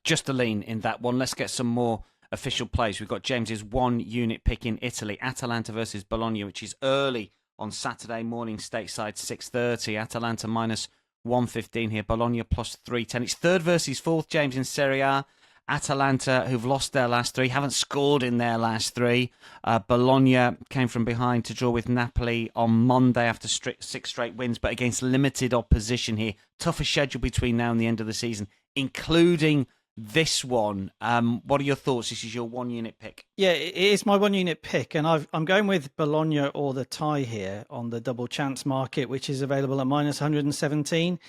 Just a lean in that one. Let's get some more official plays. We've got James's 1 unit pick in Italy. Atalanta versus Bologna, which is early on Saturday morning, stateside 6:30. Atalanta minus 115 here. Bologna plus 310. It's third versus fourth, James, in Serie A. Atalanta, who've lost their last 3, haven't scored in their last 3. Bologna came from behind to draw with Napoli on Monday after 6 straight wins, but against limited opposition here. Tougher schedule between now and the end of the season, including this one. What are your thoughts? This is your 1 unit pick. Yeah, it is my 1 unit pick, and I'm going with Bologna or the tie here on the double chance market, which is available at minus 117.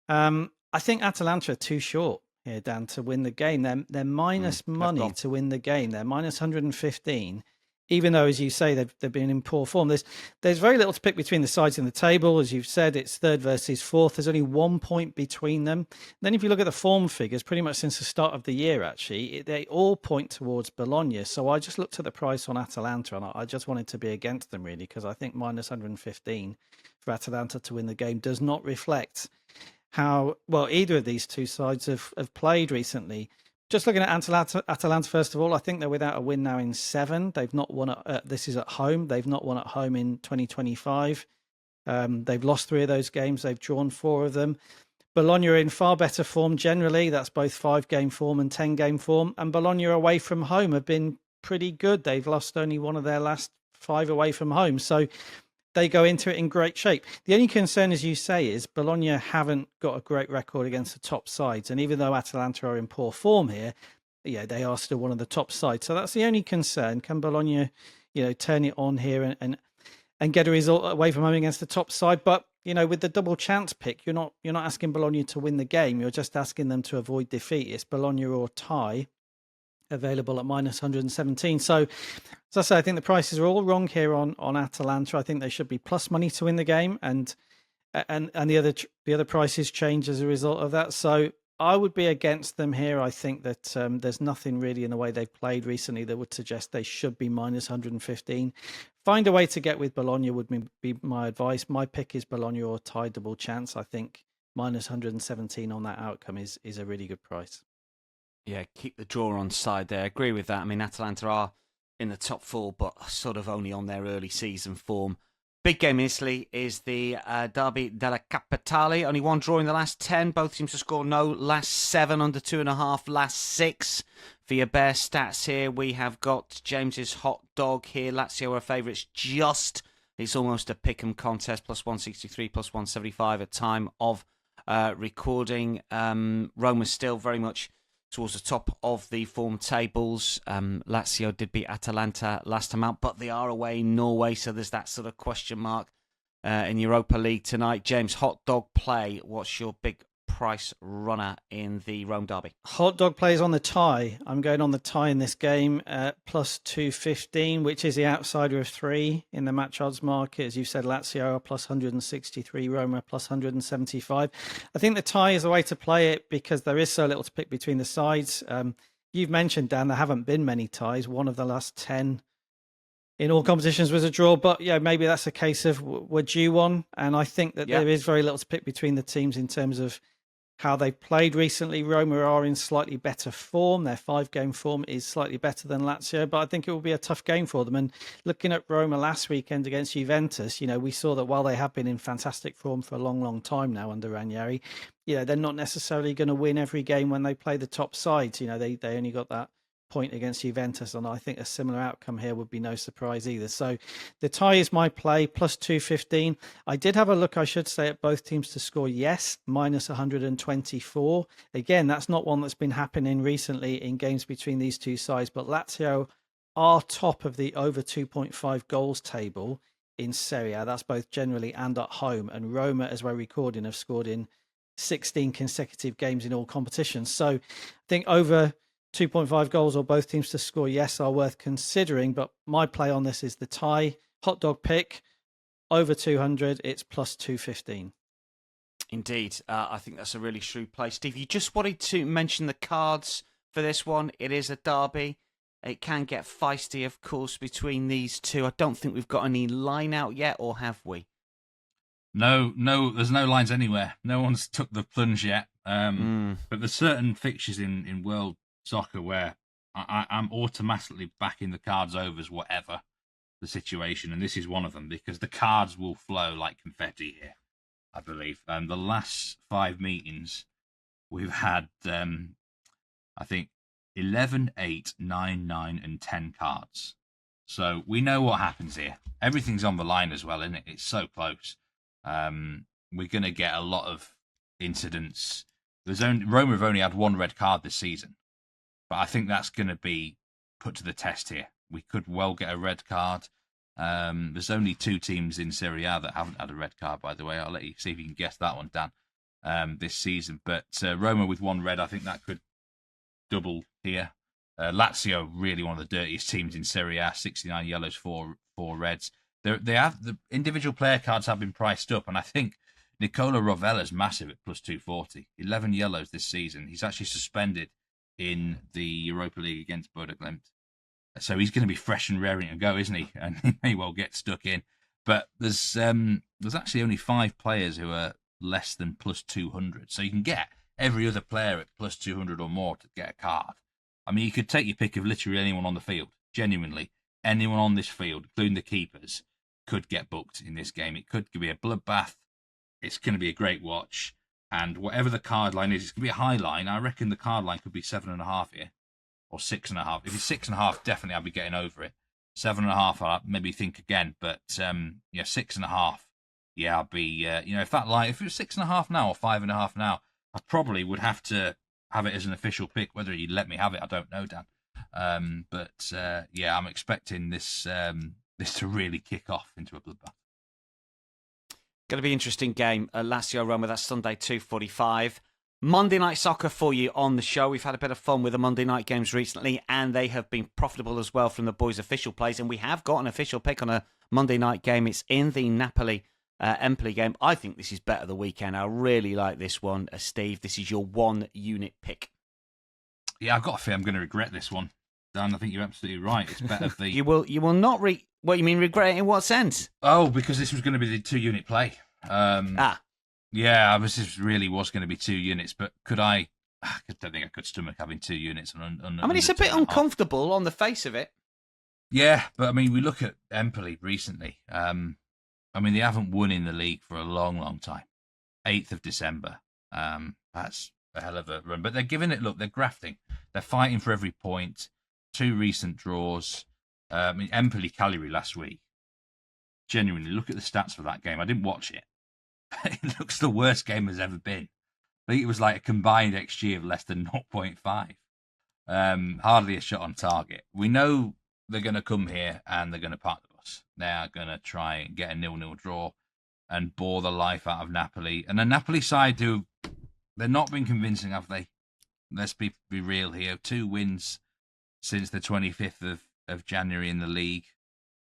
I think Atalanta are too short here, Dan, to win the game. They're minus money to win the game. They're minus 115, even though, as you say, they've been in poor form. There's very little to pick between the sides in the table. As you've said, it's third versus fourth. There's only 1 point between them. Then if you look at the form figures, pretty much since the start of the year, actually, they all point towards Bologna. So I just looked at the price on Atalanta, and I just wanted to be against them, really, because I think minus 115 for Atalanta to win the game does not reflect how well either of these two sides have played recently. Just looking at Atalanta first of all, I think they're without a win now in 7. They've not won this is at home. They've not won at home in 2025. They've lost 3 of those games. They've drawn 4 of them. Bologna are in far better form generally. That's both 5-game form and 10-game form. And Bologna away from home have been pretty good. They've lost only one of their last 5 away from home. So they go into it in great shape. The only concern, as you say, is Bologna haven't got a great record against the top sides. And even though Atalanta are in poor form here, they are still one of the top sides. So that's the only concern. Can Bologna, turn it on here and get a result away from home against the top side? But, with the double chance pick, you're not asking Bologna to win the game. You're just asking them to avoid defeat. It's Bologna or tie, available at minus 117. So, as I say, I think the prices are all wrong here on Atalanta. I think they should be plus money to win the game, and the other prices change as a result of that. So I would be against them here. I think that there's nothing really in the way they've played recently that would suggest they should be minus 115. Find a way to get with Bologna would be my advice. My pick is Bologna or tie double chance. I think minus 117 on that outcome is a really good price. Yeah, keep the draw on side there. Agree with that. I mean, Atalanta are in the top 4, but sort of only on their early season form. Big game in Italy is the Derby della Capitale. Only 1 draw in the last 10. Both teams to score no. Last 7 under 2.5. Last 6. For your bear stats here, we have got James's hot dog here. Lazio are favourites just. It's almost a pick'em contest. Plus 163, plus 175 at time of recording. Roma's still very much towards the top of the form tables. Lazio did beat Atalanta last time out, but they are away in Norway, so there's that sort of question mark in Europa League tonight. James, hot dog play. What's your big price runner in the Rome derby? Hot dog plays on the tie. I'm going on the tie in this game at plus 215, which is the outsider of 3 in the match odds market. As you said, Lazio are plus 163, Roma plus 175. I think the tie is the way to play it because there is so little to pick between the sides. You've mentioned, Dan, there haven't been many ties. One of the last 10 in all competitions was a draw, but maybe that's a case of we're due one. And I think that there is very little to pick between the teams in terms of how they've played recently. Roma are in slightly better form. Their 5-game form is slightly better than Lazio, but I think it will be a tough game for them. And looking at Roma last weekend against Juventus, we saw that while they have been in fantastic form for a long, long time now under Ranieri, they're not necessarily going to win every game when they play the top sides. They only got that point against Juventus, and I think a similar outcome here would be no surprise either. So the tie is my play, plus 215. I did have a look, I should say, at both teams to score yes, minus 124. Again, that's not one that's been happening recently in games between these two sides, but Lazio are top of the over 2.5 goals table in Serie A. That's both generally and at home, and Roma, as we're recording, have scored in 16 consecutive games in all competitions. So I think over 2.5 goals or both teams to score yes are worth considering, but my play on this is the tie. Hot dog pick over 200, it's plus 215. Indeed, I think that's a really shrewd play. Steve, you just wanted to mention the cards for this one. It is a derby. It can get feisty, of course, between these two. I don't think we've got any line out yet, or have we? No, there's no lines anywhere. No one's took the plunge yet. But there's certain fixtures in world soccer where I'm automatically backing the cards overs, whatever the situation, and this is one of them because the cards will flow like confetti here, I believe. The last 5 meetings we've had, I think, 11, 8, 9, 9, and 10 cards. So we know what happens here. Everything's on the line as well, isn't it? It's so close. We're going to get a lot of incidents. Roma have only had 1 red card this season. But I think that's going to be put to the test here. We could well get a red card. There's only 2 teams in Serie A that haven't had a red card, by the way. I'll let you see if you can guess that one, Dan, this season. But Roma with 1 red, I think that could double here. Lazio, really one of the dirtiest teams in Serie A, 69 yellows, 4 reds. The individual player cards have been priced up, and I think Nicola Rovella's massive at plus 240. 11 yellows this season. He's actually suspended in the Europa League against Bodo Glimt. So he's going to be fresh and raring to go, isn't he? And he may well get stuck in. But there's actually only 5 players who are less than plus 200. So you can get every other player at plus 200 or more to get a card. I mean, you could take your pick of literally anyone on the field. Genuinely, anyone on this field, including the keepers, could get booked in this game. It could be a bloodbath. It's going to be a great watch. And whatever the card line is, it's going to be a high line. I reckon the card line could be 7.5 here, or 6.5. If it's 6.5, definitely I'll be getting over it. 7.5, I'll maybe think again. But 6.5. Yeah, I'll be. If that line, if it was 6.5 now or 5.5 now, I probably would have to have it as an official pick. Whether you'd let me have it, I don't know, Dan. I'm expecting this to really kick off into a bloodbath. Going to be an interesting game. Lazio Roma, that's Sunday 2:45. Monday night soccer for you on the show. We've had a bit of fun with the Monday night games recently, and they have been profitable as well from the boys' official plays. And we have got an official pick on a Monday night game. It's in the Napoli Empoli game. I think this is bet of the weekend. I really like this one. Steve, this is your 1 unit pick. Yeah, I've got a fear I'm going to regret this one. Dan, I think you're absolutely right. It's bet of the... You will not what you mean regret it in what sense? Oh, because this was going to be the 2 unit play. Yeah, this really was going to be 2 units, but I don't think I could stomach having 2 units. It's a bit uncomfortable on the face of it. Yeah, but I mean, we look at Empoli recently. They haven't won in the league for a long, long time. 8th of December. That's a hell of a run. But they're giving it, look, they're grafting. They're fighting for every point. 2 recent draws. Empoli Cagliari last week. Genuinely, look at the stats for that game. I didn't watch it. It looks the worst game there's ever been. I think it was like a combined XG of less than 0.5. Hardly a shot on target. We know they're going to come here and they're going to park the bus. They are going to try and get a 0-0 draw and bore the life out of Napoli. And the Napoli side, they're not been convincing, have they? Let's be real here. 2 wins since the 25th of January in the league.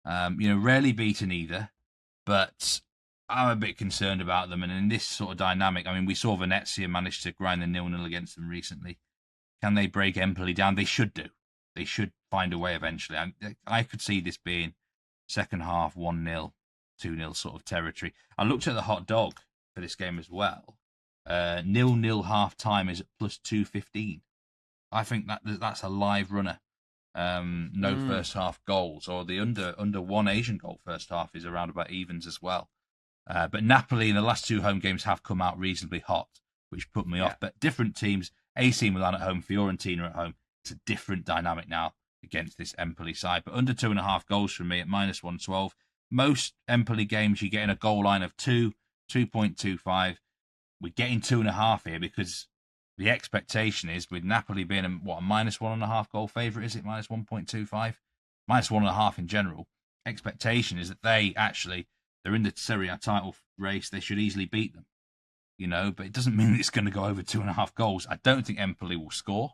Rarely beaten either, but I'm a bit concerned about them. And in this sort of dynamic, we saw Venezia manage to grind the 0-0 against them recently. Can they break Empoli down? They should do. They should find a way eventually. I could see this being second half 1-0, 2-0 sort of territory. I looked at the hot dog for this game as well. 0-0 half time is at plus 215. I think that's a live runner. No first half goals, or the under 1 Asian goal first half is around about evens as well. But Napoli in the last 2 home games have come out reasonably hot, which put me off. But different teams, AC Milan at home, Fiorentina at home. It's a different dynamic now against this Empoli side. But under 2.5 goals from me at minus 112. Most Empoli games, you're getting a goal line of 2.25. We're getting 2.5 here because the expectation is, with Napoli being a minus 1.5 goal favourite, is it minus 1.25? Minus 1.5 in general. Expectation is that they're in the Serie A title race. They should easily beat them, but it doesn't mean it's going to go over 2.5 goals. I don't think Empoli will score.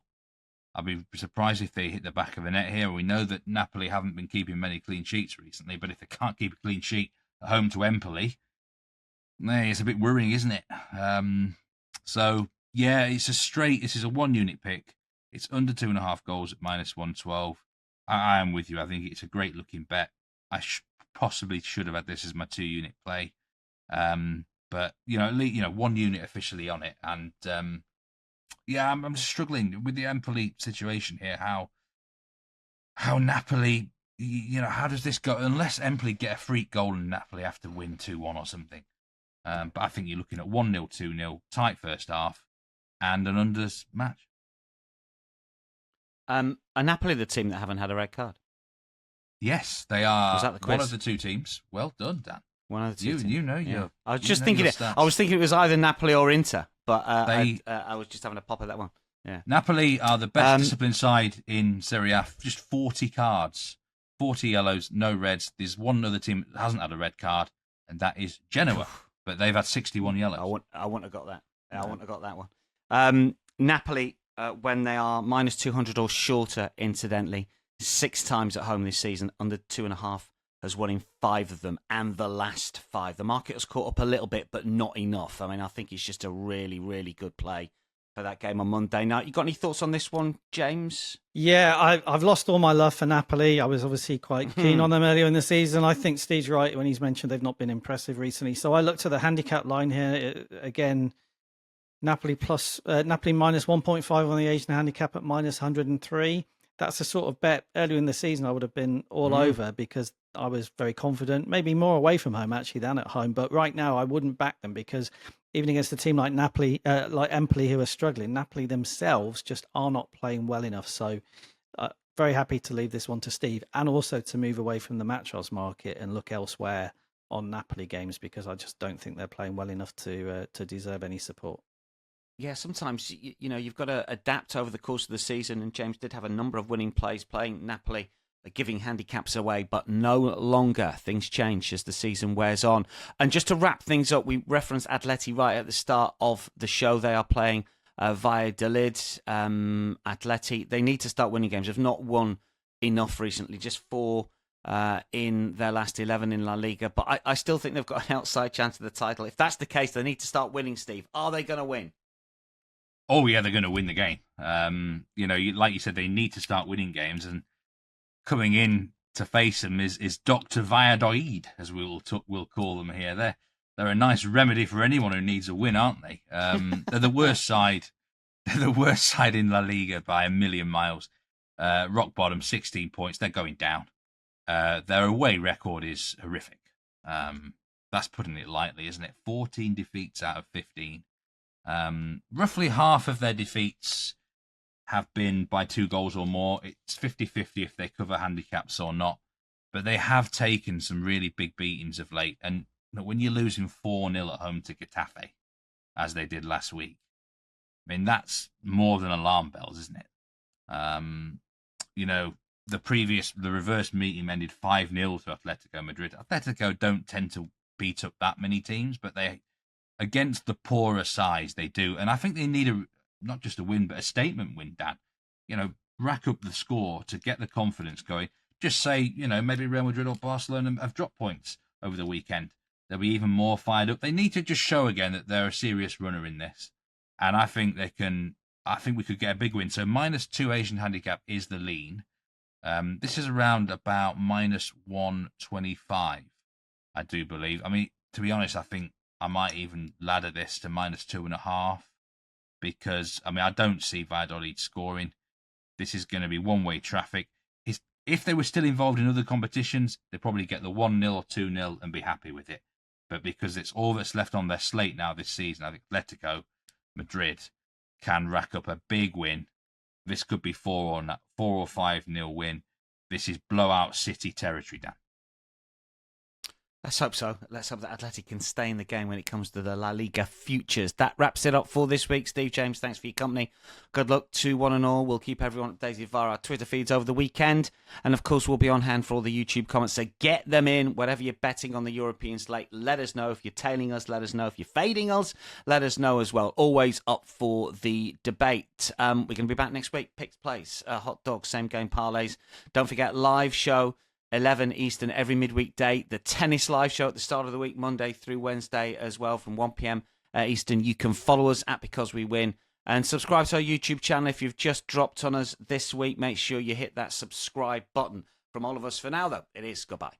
I'd be surprised if they hit the back of the net here. We know that Napoli haven't been keeping many clean sheets recently, but if they can't keep a clean sheet at home to Empoli, it's a bit worrying, isn't it? This is a 1 unit pick. It's under 2.5 goals at minus 112. I am with you. I think it's a great looking bet. I possibly should have had this as my 2 unit play. But 1 unit officially on it. And I'm just struggling with the Empoli situation here. How Napoli, how does this go? Unless Empoli get a freak goal and Napoli have to win 2-1 or something. But I think you're looking at 1-0, 2-0, tight first half, and an unders match. Are Napoli the team that haven't had a red card? Yes, they are. Was that the quiz? One of the 2 teams. Well done, Dan. One of the 2 teams. Yeah. I was just thinking it. I was thinking it was either Napoli or Inter, but I was just having a pop at that one. Yeah. Napoli are the best disciplined side in Serie A. Just 40 cards, 40 yellows, no reds. There's one other team that hasn't had a red card, and that is Genoa. But they've had 61 yellows. I wouldn't have got that. I wouldn't have got that one. Napoli, when they are minus 200 or shorter, incidentally, 6 times at home this season, under 2.5 has won in 5 of them, and the last 5. The market has caught up a little bit, but not enough. I think it's just a really, really good play for that game on Monday night. You got any thoughts on this one, James? Yeah, I've lost all my love for Napoli. I was obviously quite keen on them earlier in the season. I think Steve's right when he's mentioned they've not been impressive recently. So I looked at the handicap line here. Again, Napoli minus 1.5 on the Asian handicap at minus 103. That's a sort of bet earlier in the season I would have been all over because I was very confident, maybe more away from home actually than at home. But right now I wouldn't back them because even against a team like Napoli, like Empoli, who are struggling, Napoli themselves just are not playing well enough. So very happy to leave this one to Steve and also to move away from the match odds market and look elsewhere on Napoli games because I just don't think they're playing well enough to deserve any support. Yeah, sometimes you've got to adapt over the course of the season, and James did have a number of winning plays playing Napoli, giving handicaps away, but no longer. Things change as the season wears on. And just to wrap things up, we referenced Atleti right at the start of the show. They are playing Valladolid. Atleti, they need to start winning games. They've not won enough recently, just 4 in their last 11 in La Liga. But I still think they've got an outside chance of the title. If that's the case, they need to start winning, Steve. Are they going to win? Oh, yeah, they're going to win the game. Like you said, they need to start winning games. And coming in to face them is Dr. Valladolid, as we'll call them here. They're a nice remedy for anyone who needs a win, aren't they? They're the worst side. They're the worst side in La Liga by a million miles. Rock bottom, 16 points. They're going down. Their away record is horrific. That's putting it lightly, isn't it? 14 defeats out of 15. Roughly half of their defeats have been by 2 goals or more. It's 50-50 if they cover handicaps or not. But they have taken some really big beatings of late. And when you're losing 4-0 at home to Getafe, as they did last week, I mean, that's more than alarm bells, isn't it? The reverse meeting ended 5-0 to Atletico Madrid. Atletico don't tend to beat up that many teams, but they, against the poorer sides, they do. And I think they need not just a win, but a statement win, Dan. Rack up the score to get the confidence going. Just say, maybe Real Madrid or Barcelona have dropped points over the weekend. They'll be even more fired up. They need to just show again that they're a serious runner in this. And I think they can. I think we could get a big win. So -2 Asian handicap is the lean. This is around about -125, I do believe. I mean, to be honest, I think I might even ladder this to -2.5 because, I don't see Valladolid scoring. This is going to be one-way traffic. If they were still involved in other competitions, they'd probably get the 1-0 or 2-0 and be happy with it. But because it's all that's left on their slate now this season, I think Atletico Madrid can rack up a big win. This could be 4 or 5-0 win. This is blowout City territory, Dan. Let's hope so. Let's hope that Atleti can stay in the game when it comes to the La Liga futures. That wraps it up for this week. Steve, James, thanks for your company. Good luck to one and all. We'll keep everyone updated via our Twitter feeds over the weekend. And of course, we'll be on hand for all the YouTube comments. So get them in. Whatever you're betting on the European slate, let us know. If you're tailing us, let us know. If you're fading us, let us know as well. Always up for the debate. We're going to be back next week. Picks, plays, hot dogs, same game parlays. Don't forget, live show. 11 Eastern every midweek day. The tennis live show at the start of the week, Monday through Wednesday as well from 1 p.m. Eastern. You can follow us at Because We Win and subscribe to our YouTube channel. If you've just dropped on us this week, make sure you hit that subscribe button. From all of us for now, though, it is goodbye.